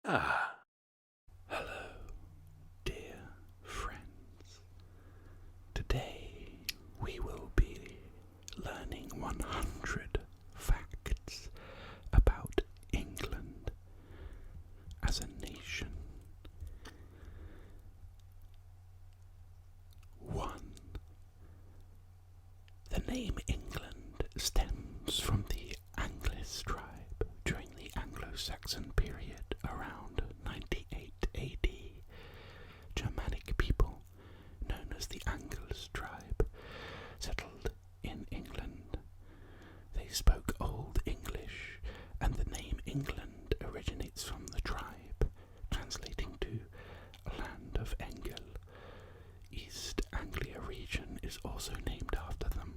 Hello, dear friends. Today we will be learning 100 facts about England as a nation. 1. The name England stems from the Angles tribe during the Anglo-Saxon period around 98 AD. Germanic people, known as the Angles tribe, settled in England. They spoke Old English, and the name England originates from the tribe, translating to Land of Engel. East Anglia region is also named after them.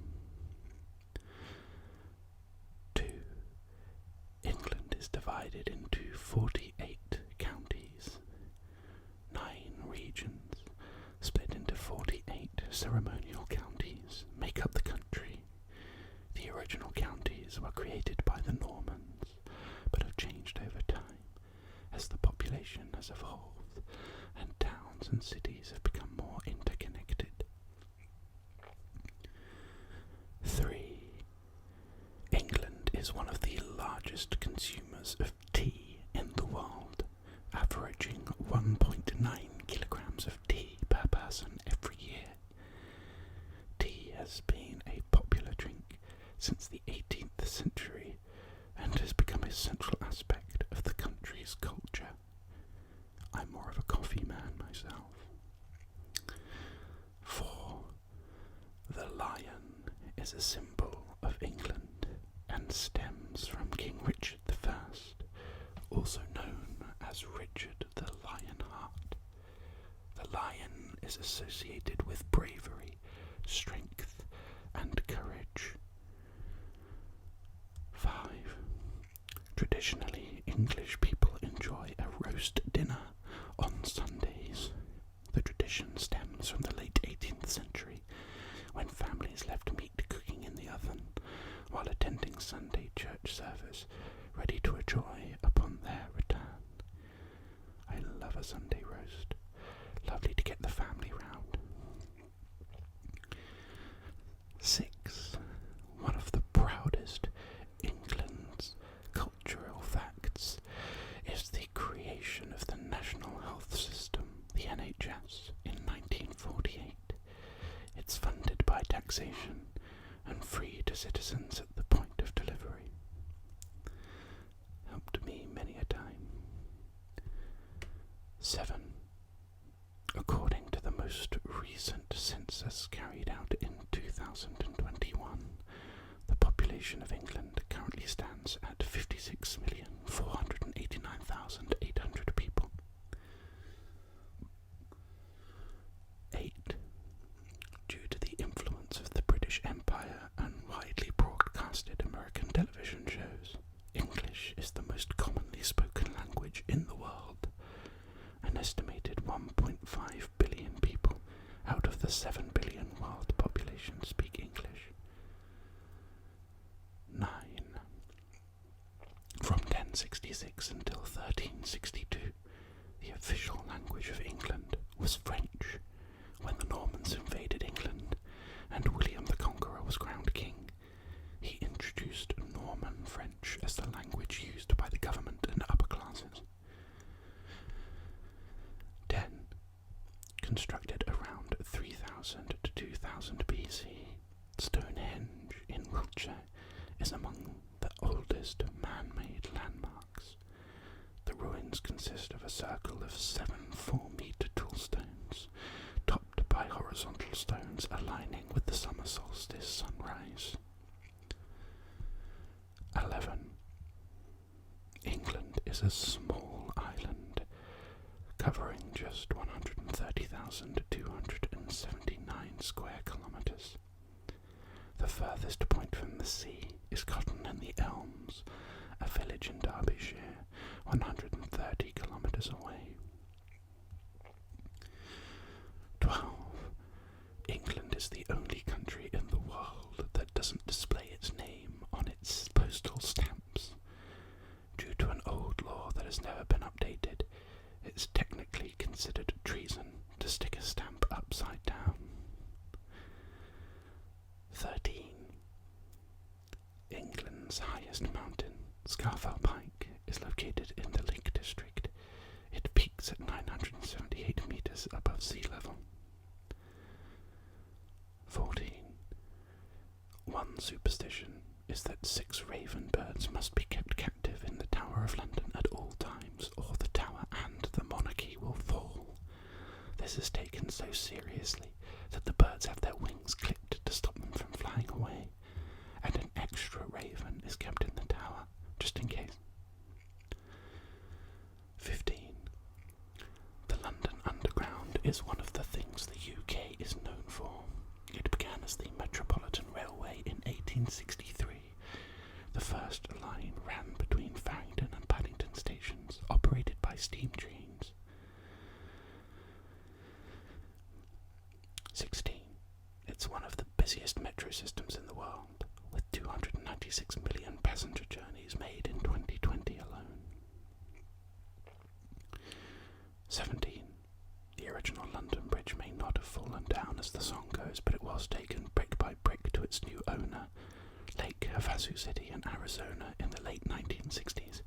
2. England is divided into 48 counties. 9 regions, split into 48 ceremonial counties, make up the country. The original counties were created by the Normans, but have changed over time as the population has evolved and towns and cities have become more interconnected. 3. England is one of the largest consumers of tea in the world, averaging 1.9 kilograms of tea per person every year. Tea has been a popular drink since the 18th century and has become a central aspect of the country's culture. I'm more of a coffee man myself. 4. The lion is a symbol of England and stems from King Richard I, also known as Richard the Lionheart. The lion is associated with bravery, strength, and courage. 5. Traditionally, English people enjoy a roast dinner on Sundays. The tradition stems from the late 18th century, when families left meat cooking in the oven while attending Sunday church service, ready to enjoy upon their return. I love a Sunday roast. Lovely to get the family round. 6. One of the proudest England's cultural facts is the creation of the National Health System, the NHS, in 1948. It's funded by taxation and free to citizens at the point of delivery. Helped me many a time. 7. According to the most recent census carried out in 2021, the population of England currently stands at 56,489,800 people. 8. Due to the influence of the British Empire and widely broadcasted American television shows, English is the most commonly spoken language in the world. An estimated 1.5 billion people out of the 7 billion world population speak English. 9. From 1066 until 1362, the official language of England was French. When the Normans invaded England and William the Conqueror was crowned king, he introduced Norman French as the language used by the government and upper classes. 10. Constructed around 3000 to 2000 BC, Stonehenge in Wiltshire is among the oldest man-made landmarks. The ruins consist of a circle of 7 4-meter tall stones, topped by horizontal stones aligning with the summer solstice sunrise. 11. England is a small island, covering just 130,279 square kilometres. The furthest point from the sea is Cotton in the Elms, a village in Derbyshire, 130 kilometres away. 12. England is the only country in the world that doesn't display its name on its postal stamps. Due to an old law that has never been updated, It's technically considered treason to stick a stamp upside down. 13. England's highest mountain, Scafell Pike, is located in the Lake District. It peaks at 978 metres above sea level. 14. One superstition is that 6 raven birds must be kept captive in the Tower of London at all times, or the tower and the monarchy will fall. This is taken so seriously that the birds have their wings clipped to stop them from flying away, and an extra raven is kept in the tower, just in case. 15. The London Underground is one of the things the UK is known for. It began as the Metropolitan Railway in 1863. The first line ran between Farringdon and Paddington stations, operated by steam trains. 16. It's one of the busiest metro systems in the world, with 296 million passenger journeys made in 2020 alone. 17. The original London Bridge may not have fallen down as the song goes, but it was taken brick by brick to its new owner, Lake Havasu City in Arizona, in the late 1960s.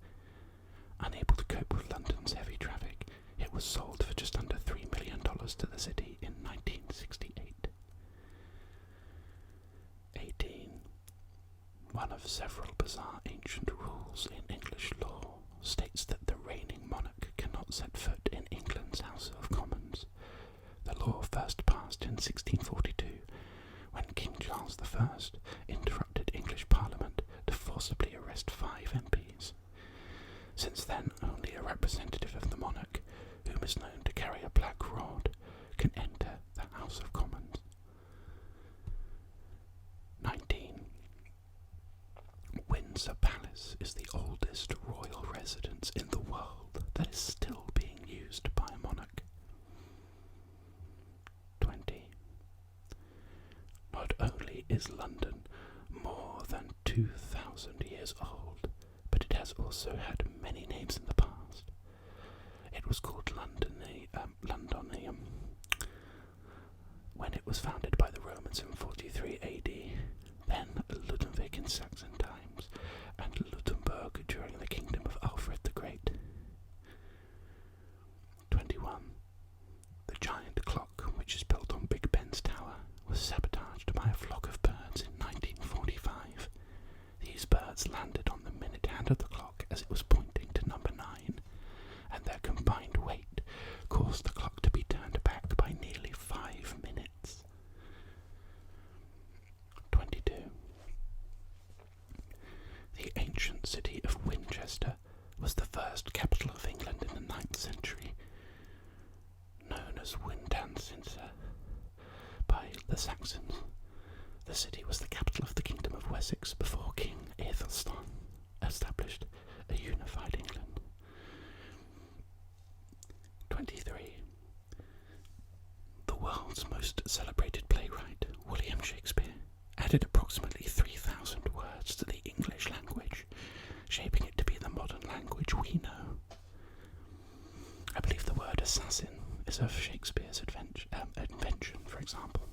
Unable to cope with London's heavy traffic, it was sold for just under $3 million to the city in 1968. 18. One of several bizarre ancient rules in English law states that the reigning monarch cannot set foot in England's House of Commons. The law first passed in 1642, when King Charles I interrupted English Parliament to forcibly arrest 5 MPs. Since then, only a representative of the monarch, whom is known to carry a black rod, can enter the House of Commons. 19. Windsor Palace is the oldest royal residence in the world that is still being used by a monarch. 20. Not only is London more than 2,000 years old, but it has also had many names in the past. It was called Londonium when it was founded by the Romans in 43 AD, then Ludenvik in Saxon times, and Lutemburg during the kingdom of Alfred the Great. 21. The giant clock, which is built on Big Ben's tower, was sabotaged by a flock of birds in 1945. These birds landed on the minute hand of the clock as it was pointing to number 9, and their combined weight caused the clock to be turned back by nearly 5 minutes. 22. The ancient city of Winchester was the first capital of England in the 9th century, known as Windancinsa by the Saxons. The city was the capital of the Kingdom of Wessex before King Aethelstan established a unified England. 23. The world's most celebrated playwright, William Shakespeare, added approximately 3,000 words to the English language, shaping it to be the modern language we know. I believe the word assassin is of Shakespeare's invention, for example.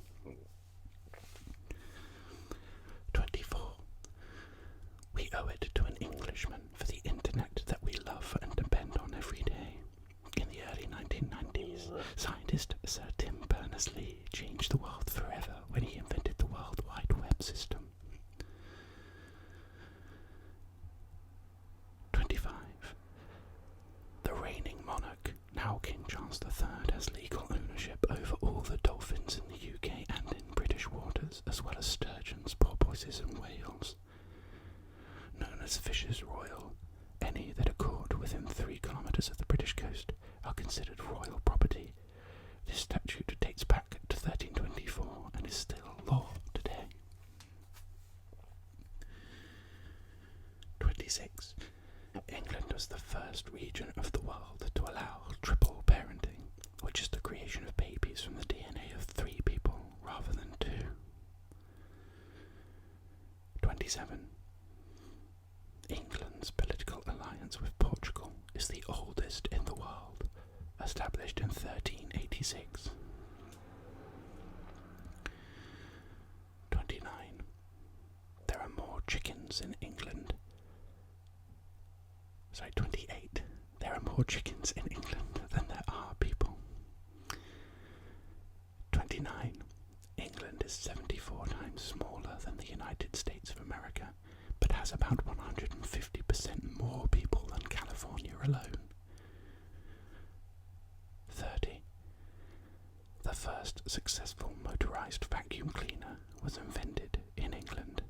24. We owe it to an Englishman for the internet that we love and depend on every day. In the early 1990s, scientist Sir Tim Berners-Lee changed the world forever when he invented the World Wide Web system. 25. The reigning monarch, now King Charles III, has legal ownership over all the dolphins in the UK and in British waters, as well as sturgeons, porpoises and whales. Known as Fishes Royal, any that are caught within 3 kilometres of the British coast are considered royal property. This statute dates back to 1324 and is still law today. 26. England was the first region of the world to allow triple parenting, which is the creation of babies from the DNA of 3 people rather than 2. 27. England's political alliance with Portugal is the oldest in the world, 28. There are more chickens in England than there are people. 29. England is 74 times smaller than the United States of America, but has about 150% more people than California alone. 30. The first successful motorized vacuum cleaner was invented in England.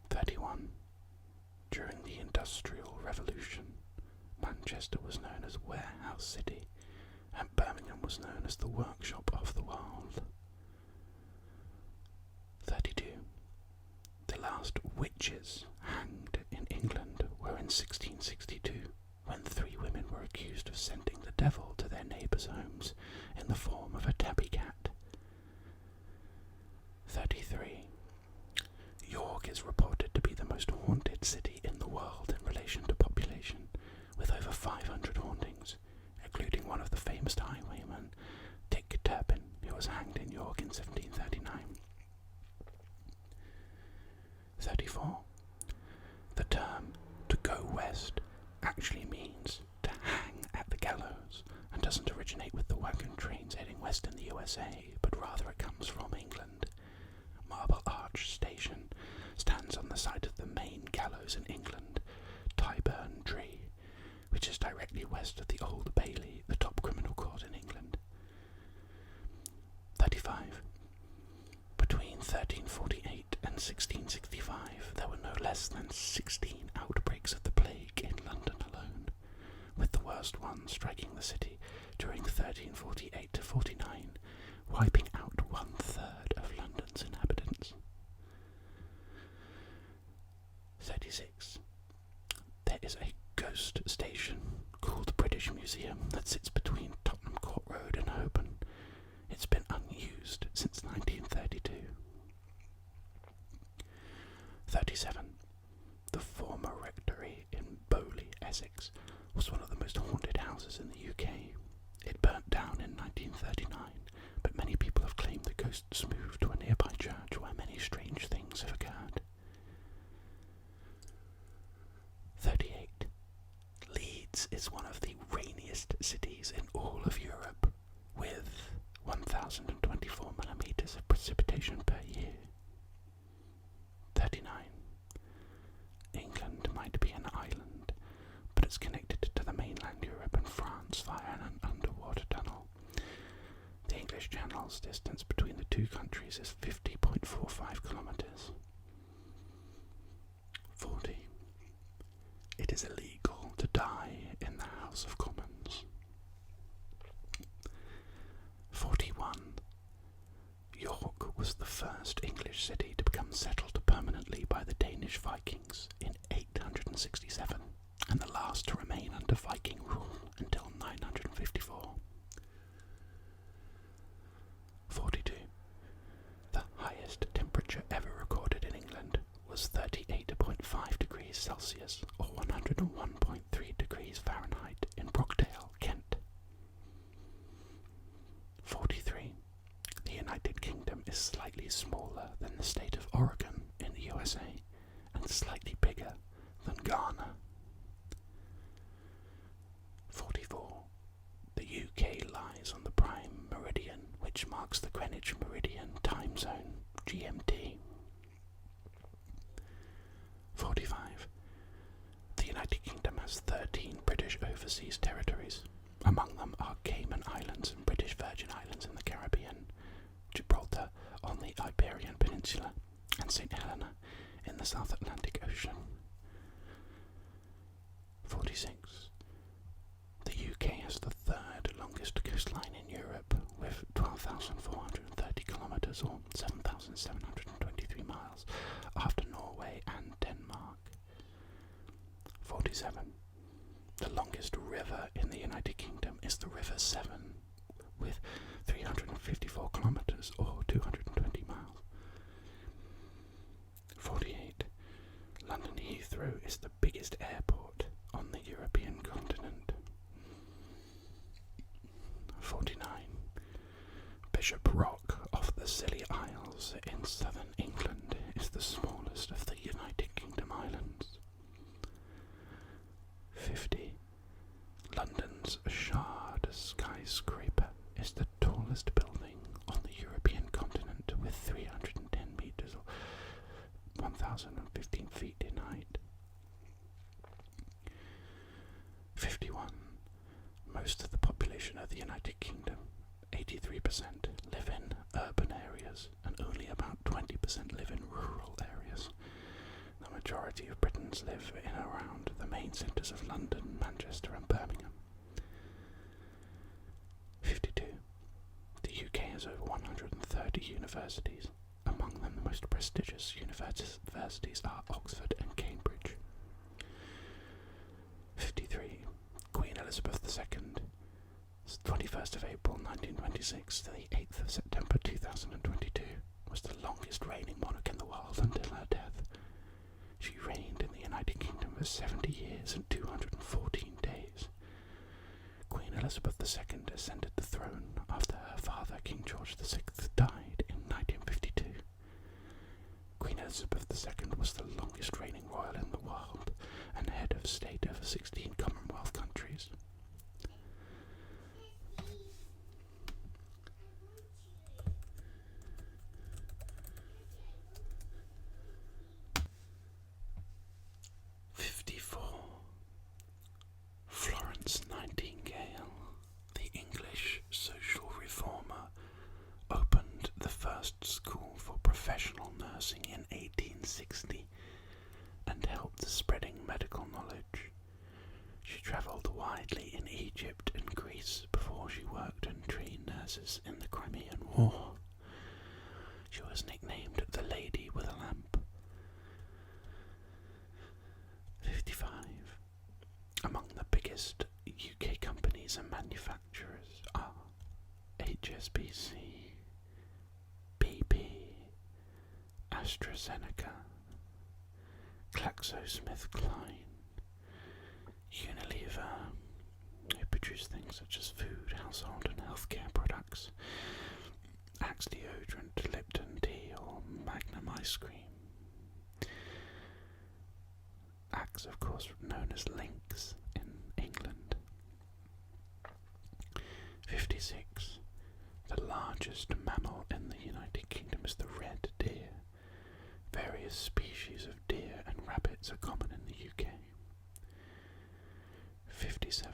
31. During the Industrial Revolution, Manchester was known as Warehouse City, and Birmingham was known as the workshop of the world. 32. The last witches hanged in England were in 1662, when 3 women were accused of sending the devil to their neighbours' homes in the form of a tabby cat. 33. York is reported to be the most haunted city in the world in relation to population, with over 500 hauntings, including one of the famous highwaymen, Dick Turpin, who was hanged in York in 1739. 34. The term "to go west" actually means to hang at the gallows, and doesn't originate with the wagon trains heading west in the USA, but rather it comes from England. Marble Arch Station stands on the site of the main gallows in England, Tyburn Tree, which is directly west of the Old Bailey, the top criminal court in England. 35. Between 1348 and 1665, there were no less than 16 outbreaks of the plague in London alone, with the worst one striking the city during 1348 to 49, wiping out 1/3 of London's inhabitants. 36. There is a ghost station called the British Museum that sits between Tottenham Court Road and Holborn. It's been unused since 1932. 37. The former rectory in Bowley, Essex, was one of the most haunted houses in the UK. It burnt down in 1939, but many people have claimed the ghosts moved to a nearby church where many strange things have occurred. 38. Leeds is one of the rainiest cities in all of Europe, with 1,024 millimetres of precipitation per year. 39. England might be an island, but it's connected to the mainland Europe and France via an underwater tunnel. The English Channel's distance between the two countries is 50.45 kilometres. 40. It is illegal to die in the House of Commons. 41. York was the first English city to become settled permanently by the Danish Vikings in 867, and the last to remain under Viking rule until 954. 42. The highest temperature ever recorded in England was 38.5 degrees Celsius, or 101.3 degrees Fahrenheit in Brockdale, Kent. 43. The United Kingdom is slightly smaller than the state of Oregon in the USA, and slightly bigger than Ghana. 44. The UK lies on the prime meridian, which marks the Greenwich Meridian time zone, GMT. 45. The United Kingdom has 13 British overseas territories. Among them are Cayman Islands and British Virgin Islands in the Caribbean, Gibraltar on the Iberian Peninsula, and St. Helena in the South Atlantic Ocean. 46. The UK has the third longest coastline in Europe, with 12,430 kilometres or 7,723 miles, after Norway and Denmark. 47. The longest river in the United Kingdom is the River Severn, with 354 kilometres or 220 miles. 48. London Heathrow is the biggest airport on the European continent. 49. Bishop Rock off the Scilly Isles in southern England is the smallest of the United Kingdom islands. United Kingdom, 83% live in urban areas and only about 20% live in rural areas. The majority of Britons live in and around the main centres of London, Manchester and Birmingham. 52. The UK has over 130 universities. Among them, the most prestigious universities are Oxford and Cambridge. 53. Queen Elizabeth II, 21st of April 1926 to the 8th of September 2022, was the longest reigning monarch in the world until her death. She reigned in the United Kingdom for 70 years and 214 days. Queen Elizabeth II ascended the throne after her father, King George VI, died in 1952. Queen Elizabeth II was the longest reigning royal in the world and head of state over 16 Commonwealth countries. Florence Nightingale, the English social reformer, opened the first school for professional nursing in 1860 and helped spreading medical knowledge. She travelled widely in Egypt and Greece before she worked and trained nurses in the Crimean War. She was nicknamed the Lady with a Lamp. 55. Among the biggest UK companies and manufacturers are HSBC, BP, AstraZeneca, GlaxoSmithKline, Unilever, who produce things such as food, household and healthcare products, Axe deodorant, Lipton tea or Magnum ice cream. Axe, of course, known as Lynx in England. 56. The largest mammal in the United Kingdom is the red deer. Various species of deer and rabbits are common in the UK. 57.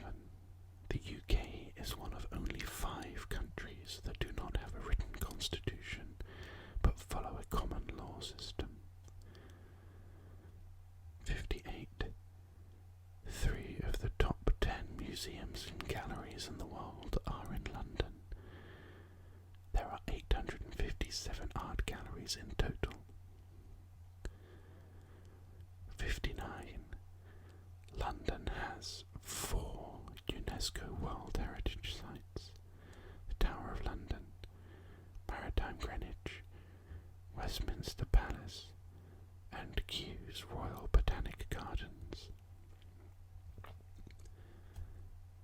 The UK is one of only 5 countries that do not have a written constitution, but follow a common law system. 58. 3 of the top 10 museums and galleries in the world are in London. There are 857 art galleries in total. 59. London has 4 UNESCO World Heritage Sites: the Tower of London, Maritime Greenwich, Westminster Palace, and Kew's Royal Botanic Gardens.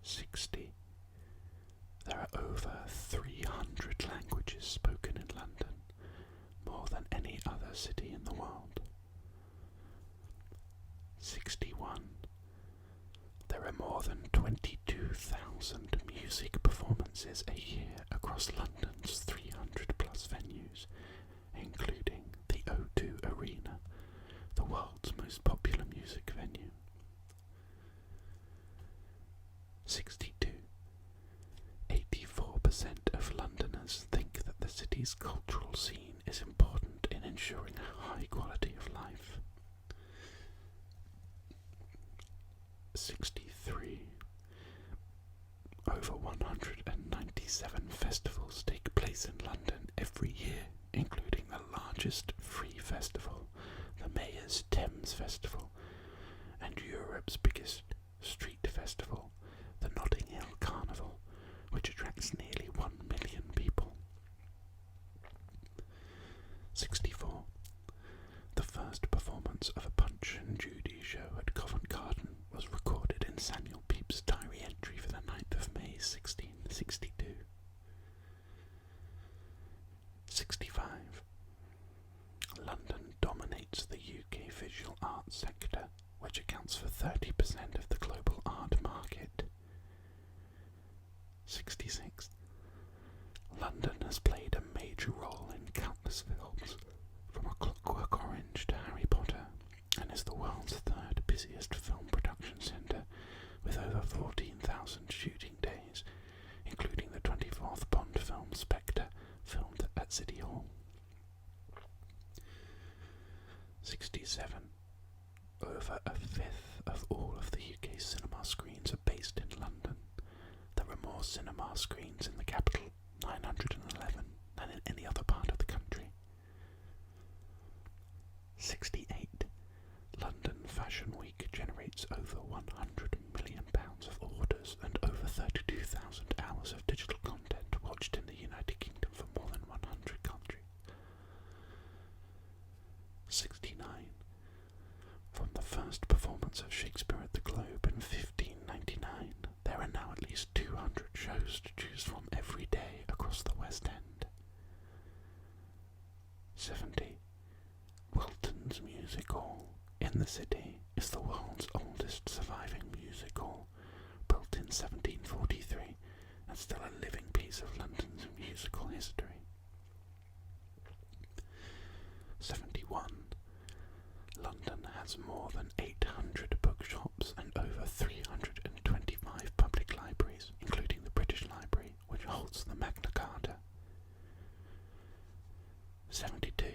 60. There are over 300 languages spoken in London, more than any other city in the world. 61. There are more than 22,000 music performances a year across London's 300 plus venues, including the O2 Arena, the world's most popular music venue. 62. 84% of Londoners think that the city's cultural scene is important in ensuring a high quality of life. 63. Over 197 festivals take place in London every year, including the largest free festival, the Mayor's Thames Festival, and Europe's biggest street festival, the Notting Hill Carnival, which attracts nearly 1 million people. 64. The first performance of a Punch and Judy show at Covent Garden was recorded in Samuel Pepys' diary entry for the 9th of May 1662. 65. London dominates the UK visual arts sector, which accounts for 30% of the global art market. 66. London has played a major role in countless films, from A Clockwork Orange to Harry Potter, and is the world's 3rd busiest film production centre, with over 14,000 shooting days, including at City Hall. 67. Over a fifth of all of the UK's cinema screens are based in London. There are more cinema screens in the capital, 911, than in any other part of the country. 68. London Fashion Week generates over £100 million of orders and over 32,000 hours of digital content watched in the United Kingdom for more than 100 countries. 69. From the first performance of Shakespeare at the Globe in 1599, there are now at least 200 shows to choose from every day across the West End. 70. Wilton's Music Hall in the city is the world's oldest surviving music hall, built in 1743 and still a living piece of London's musical history. 71. London has more than 800 bookshops and over 325 public libraries, including the British Library, which holds the Magna Carta. 72.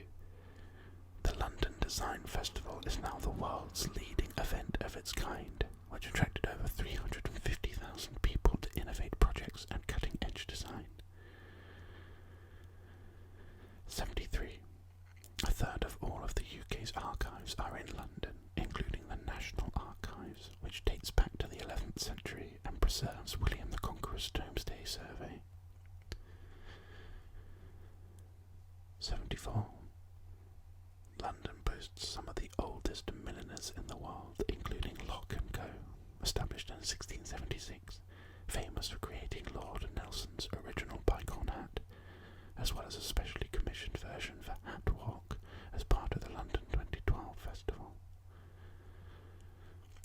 The London Design Festival is now the world's leading event of its kind, which attracted over 350,000 people to innovate projects and cutting-edge design. 73. A third of all of the UK's archives are in London, including the National Archives, which dates back to the 11th century and preserves William the Conqueror's Domesday Survey. 74. London boasts some of the oldest milliners in the world, including Lock & Co., established in 1676, famous for creating Lord Nelson's original bygone hat, as well as a specially commissioned version for Hat Walk as part of the London 2012 festival.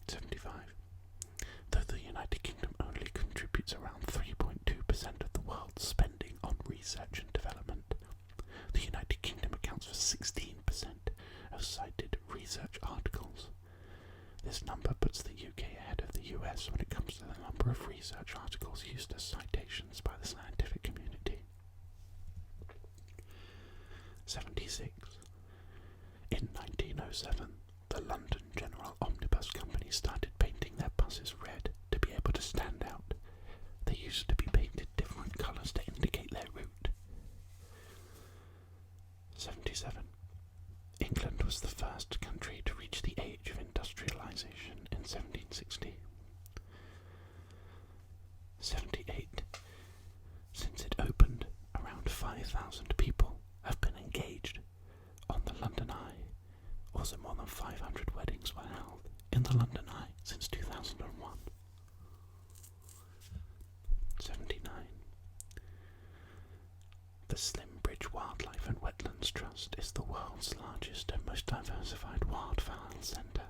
75. Though the United Kingdom only contributes around 3.2% of the world's spending on research and development, the United Kingdom accounts for 16% of cited research articles. This number puts the UK ahead of the US when it comes to the number of research articles used as citations by the scientific community. 76. In 1907, the London General Omnibus Company started painting their buses red to be able to stand out. They used to be painted different colours to indicate their route. 77. England was the first country to reach the age of industrialisation in 1760. 78. Since it opened, around 5,000 people have been engaged on the London Eye. Also, more than 500 weddings were held in the London Eye since 2001. 79. The Slimbridge Wildlife and Wetlands Trust is the world's largest and most diversified wildfowl centre.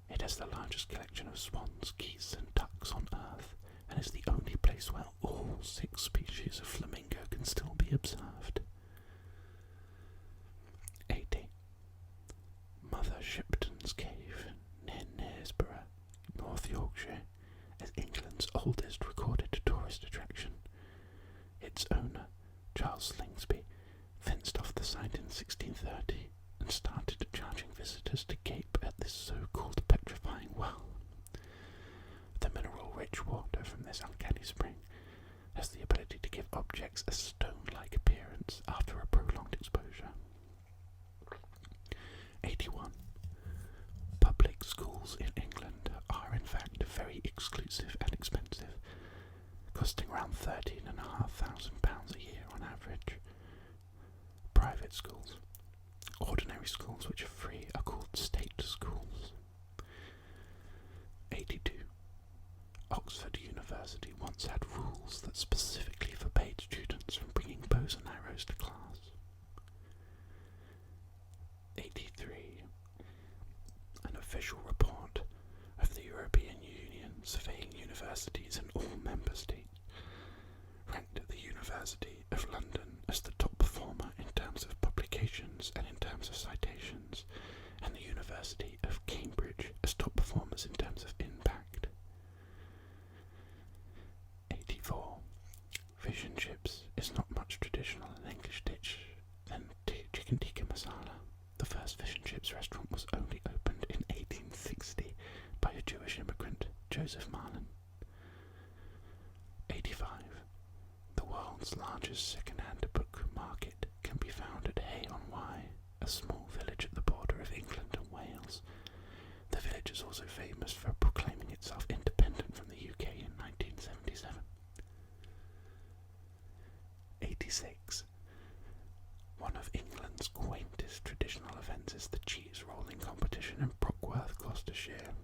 It has the largest collection of swans, geese and ducks on Earth, and is the only place where all 6 species of flamingo can still be observed. 80. Mother Shipton's Cave, near Knaresborough, North Yorkshire, is England's oldest recorded tourist attraction. Its owner, Charles Slingsby, fenced off the site in 1630 and started charging visitors to gape at this so-called petrifying well. The mineral-rich water from this uncanny spring has the ability to give objects a stone-like appearance after a prolonged exposure. 81. Public schools in England are in fact very exclusive and expensive, costing around £13,500 a year on average. Private schools, ordinary schools which are free, are called state schools. 82. Oxford University once had rules that specifically forbade students from bringing bows and arrows to class. 83. An official report of the European Union surveying universities in all member states ranked the University of London as the top performer in terms of publications and in terms of citations, and the University of Cambridge as top performers in terms of impact. 84. Fish and chips is not much traditional in English dish Joseph Marlin. 85. The world's largest second-hand book market can be found at Hay-on-Wye, a small village at the border of England and Wales. The village is also famous for proclaiming itself independent from the UK in 1977. 86. One of England's quaintest traditional events is the cheese rolling competition in Brockworth, Gloucestershire.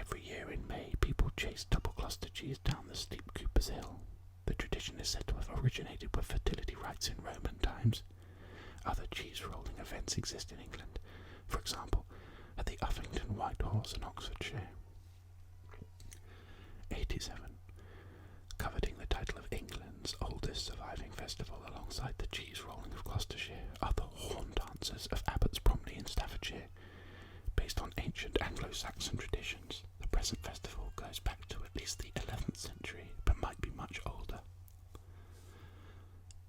Every year in May, people chase double Gloucester cheese down the steep Cooper's Hill. The tradition is said to have originated with fertility rites in Roman times. Other cheese rolling events exist in England, for example, at the Uffington White Horse in Oxfordshire. 87. Coveting the title of England's oldest surviving festival alongside the cheese rolling of Gloucestershire are the horn dances of Abbots Bromley in Staffordshire. Based on ancient Anglo-Saxon traditions, the present festival goes back to at least the 11th century, but might be much older.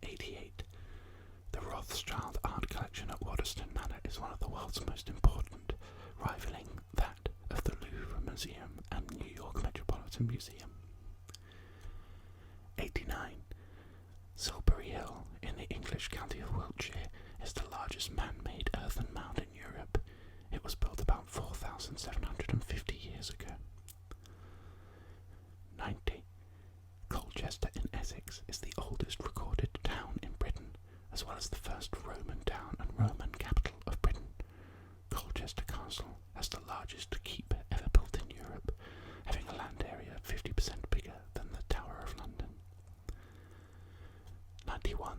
88. The Rothschild art collection at Waterston Manor is one of the world's most important, rivaling that of the Louvre Museum and New York Metropolitan Museum. 89. Silbury Hill in the English county of Wiltshire is the largest man-made earthen mound in Europe. It was built about 4,750 years ago. 90. Colchester in Essex is the oldest recorded town in Britain, as well as the first Roman town and Roman capital of Britain. Colchester Castle has the largest keep ever built in Europe, having a land area 50% bigger than the Tower of London. 91.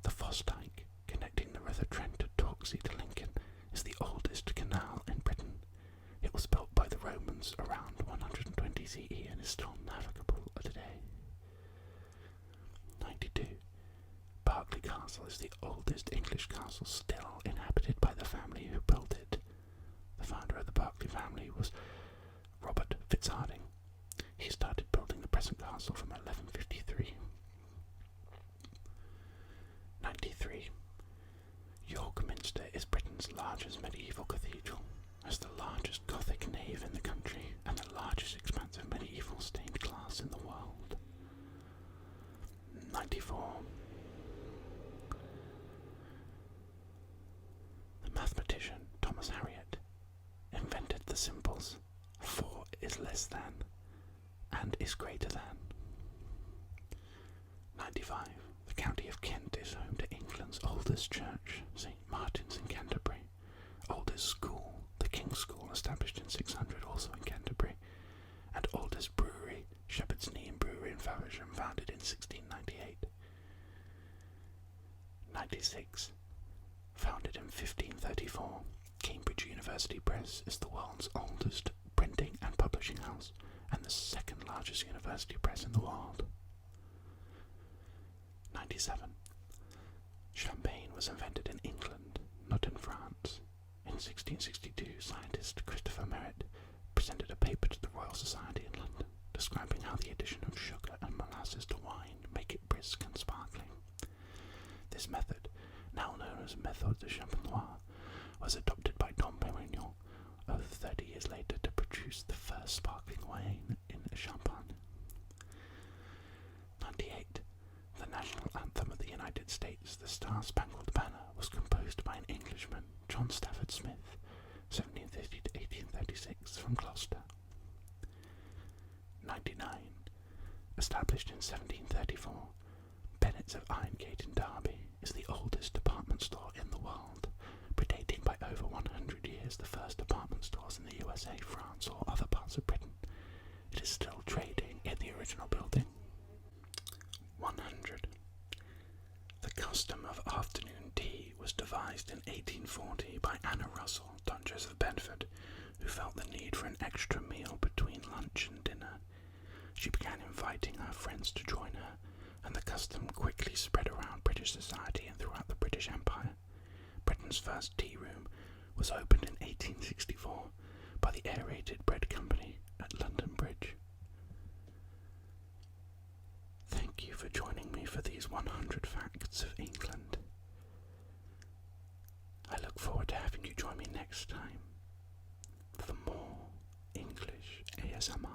The Foss Dyke, connecting the River Trent at Torksey to Lincoln, is the oldest canal in Britain. It was built by the Romans around 120 CE and is still navigable today. 92. Berkeley Castle is the oldest English castle still inhabited by the family who built it. The founder of the Berkeley family was Robert Fitzharding. He started building the present castle from 1153. 93. York Minster is Britain's largest medieval cathedral, has the largest Gothic nave in the country, and the largest expanse of medieval stained glass in the world. 94. The mathematician Thomas Harriot invented the symbols 4 is less than and is greater than. 95. The county of Kent is home to England's oldest church, St. Martin's in Canterbury. Oldest school, the King's School, established in 600, also in Canterbury. And oldest brewery, Shepherd's Knee Brewery in Faversham, founded in 1698. 96. Founded in 1534, Cambridge University Press is the world's oldest printing and publishing house, and the second largest university press in the world. 97. Champagne was invented in England, not in France. In 1662, scientist Christopher Merritt presented a paper to the Royal Society in London, describing how the addition of sugar and molasses to wine make it brisk and sparkling. This method, now known as Méthode de Champenois, was adopted by Dom Pérignon over 30 years later to produce the first sparkling wine in Champagne. 98. The national anthem of the United States, the Star-Spangled Banner, was composed by an Englishman, John Stafford Smith, 1750 to 1836, from Gloucester. 99. Established in 1734, Bennett's of Irongate in Derby is the oldest department store in the world, predating by over 100 years the first department stores in the USA, France, or other parts of Britain. It is still trading in the original building. 100. The custom of afternoon tea was devised in 1840 by Anna Russell, Duchess of Bedford, who felt the need for an extra meal between lunch and dinner. She began inviting her friends to join her, and the custom quickly spread around British society and throughout the British Empire. Britain's first tea room was opened in 1864 by the Aerated Bread Company at London Bridge. Thank you for joining me for these 100 facts of England. I look forward to having you join me next time for more English ASMR.